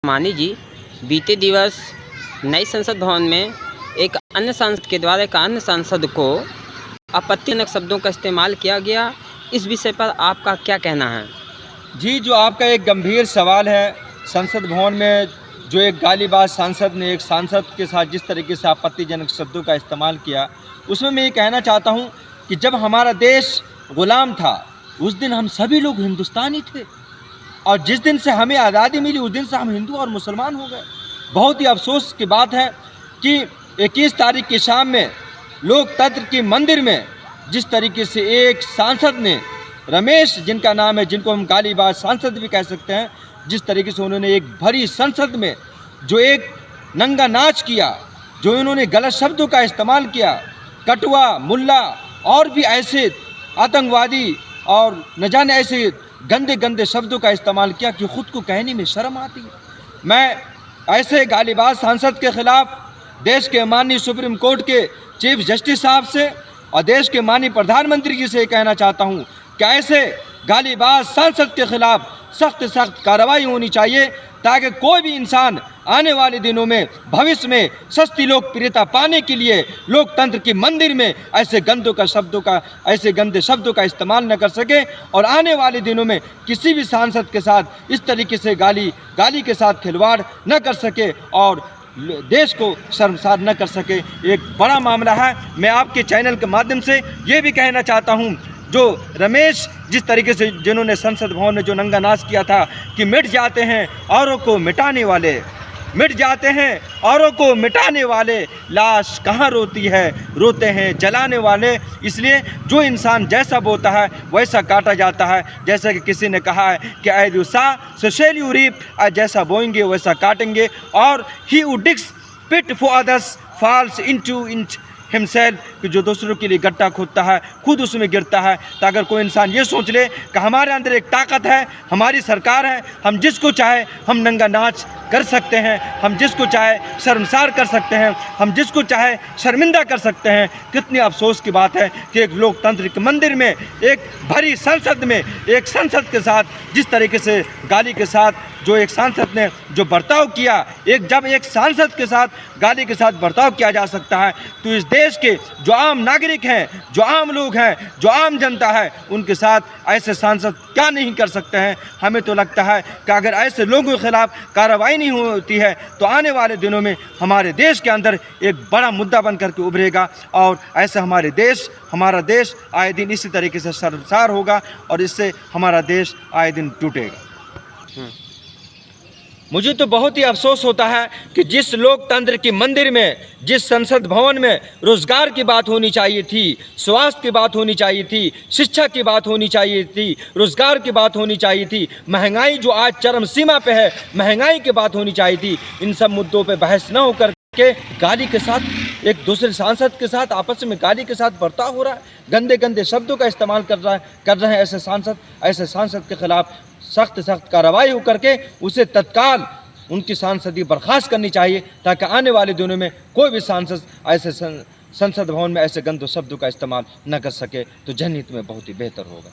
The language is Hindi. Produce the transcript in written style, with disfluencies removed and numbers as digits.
मानी जी, बीते दिवस नई संसद भवन में एक अन्य सांसद के द्वारा एक अन्य सांसद को आपत्तिजनक शब्दों का इस्तेमाल किया गया। इस विषय पर आपका क्या कहना है? जी, जो आपका एक गंभीर सवाल है, संसद भवन में जो एक गालीबाज सांसद ने एक सांसद के साथ जिस तरीके से आपत्तिजनक शब्दों का इस्तेमाल किया, उसमें मैं ये कहना चाहता हूँ कि जब हमारा देश गुलाम था उस दिन हम सभी लोग हिंदुस्तानी थे, और जिस दिन से हमें आज़ादी मिली उस दिन से हम हिंदू और मुसलमान हो गए। बहुत ही अफसोस की बात है कि 21 तारीख की शाम में लोकतंत्र के मंदिर में जिस तरीके से एक सांसद ने, रमेश जिनका नाम है, जिनको हम गालीबाज सांसद भी कह सकते हैं, जिस तरीके से उन्होंने एक भरी संसद में जो एक नंगा नाच किया, जो इन्होंने गलत शब्दों का इस्तेमाल किया, कटुआ, मुल्ला और भी ऐसे आतंकवादी और न जाने ऐसे गंदे गंदे शब्दों का इस्तेमाल किया कि ख़ुद को कहने में शर्म आती है। मैं ऐसे गालीबाज सांसद के ख़िलाफ़ देश के माननीय सुप्रीम कोर्ट के चीफ जस्टिस साहब से और देश के माननीय प्रधानमंत्री जी से कहना चाहता हूँ कि ऐसे गालीबाज सांसद के ख़िलाफ़ सख्त कार्रवाई होनी चाहिए, ताकि कोई भी इंसान आने वाले दिनों में, भविष्य में सस्ती लोकप्रियता पाने के लिए लोकतंत्र के मंदिर में ऐसे ऐसे गंदे शब्दों का इस्तेमाल न कर सके, और आने वाले दिनों में किसी भी सांसद के साथ इस तरीके से गाली के साथ खिलवाड़ न कर सके और देश को शर्मसार न कर सके। एक बड़ा मामला है। मैं आपके चैनल के माध्यम से ये भी कहना चाहता हूँ, जो रमेश जिस तरीके से जिन्होंने संसद भवन में जो नंगा नाच किया था कि मिट जाते हैं औरों को मिटाने वाले, मिट जाते हैं औरों को मिटाने वाले, लाश कहाँ रोती है, रोते हैं जलाने वाले। इसलिए जो इंसान जैसा बोता है वैसा काटा जाता है। जैसा कि किसी ने कहा है कि ऐसा सोशल यूरिप, जैसा बोएंगे वैसा काटेंगे, और ही who digs pit for others falls into it himself, कि जो दूसरों के लिए गड्ढा खोदता है खुद उसमें गिरता है। तो अगर कोई इंसान ये सोच ले कि हमारे अंदर एक ताकत है, हमारी सरकार है, हम जिसको चाहे हम नंगा नाच कर सकते हैं, हम जिसको चाहे शर्मसार कर सकते हैं, हम जिसको चाहे शर्मिंदा कर सकते हैं, कितनी अफसोस की बात है कि एक लोकतंत्र के मंदिर में, एक भरी संसद में, एक सांसद के साथ जिस तरीके से गाली के साथ जो एक सांसद ने जो बर्ताव किया, जब एक सांसद के साथ गाली के साथ बर्ताव किया जा सकता है, तो इस देश के जो आम नागरिक हैं, जो आम लोग हैं, जो आम जनता है, उनके साथ ऐसे सांसद क्या नहीं कर सकते हैं। हमें तो लगता है कि अगर ऐसे लोगों के खिलाफ कार्रवाई नहीं होती है तो आने वाले दिनों में हमारे देश के अंदर एक बड़ा मुद्दा बन करके उभरेगा, और ऐसे हमारा देश आए दिन इसी तरीके से शर्मसार होगा, और इससे हमारा देश आए दिन टूटेगा। मुझे तो बहुत ही अफसोस होता है कि जिस लोकतंत्र के मंदिर में, जिस संसद भवन में रोज़गार की बात होनी चाहिए थी, स्वास्थ्य की बात होनी चाहिए थी, शिक्षा की बात होनी चाहिए थी, रोज़गार की बात होनी चाहिए थी, महंगाई जो आज चरम सीमा पे है, महंगाई की बात होनी चाहिए थी, इन सब मुद्दों पे बहस न होकर के गाली के साथ, एक दूसरे सांसद के साथ आपस में गाली के साथ बर्ताव हो रहा है, गंदे गंदे शब्दों का इस्तेमाल कर रहे हैं ऐसे सांसद के खिलाफ सख्त कार्रवाई हो करके उसे तत्काल उनकी सांसदी बर्खास्त करनी चाहिए, ताकि आने वाले दिनों में कोई भी सांसद ऐसे संसद भवन में ऐसे गंदे शब्दों का इस्तेमाल न कर सके, तो जनहित में बहुत ही बेहतर होगा।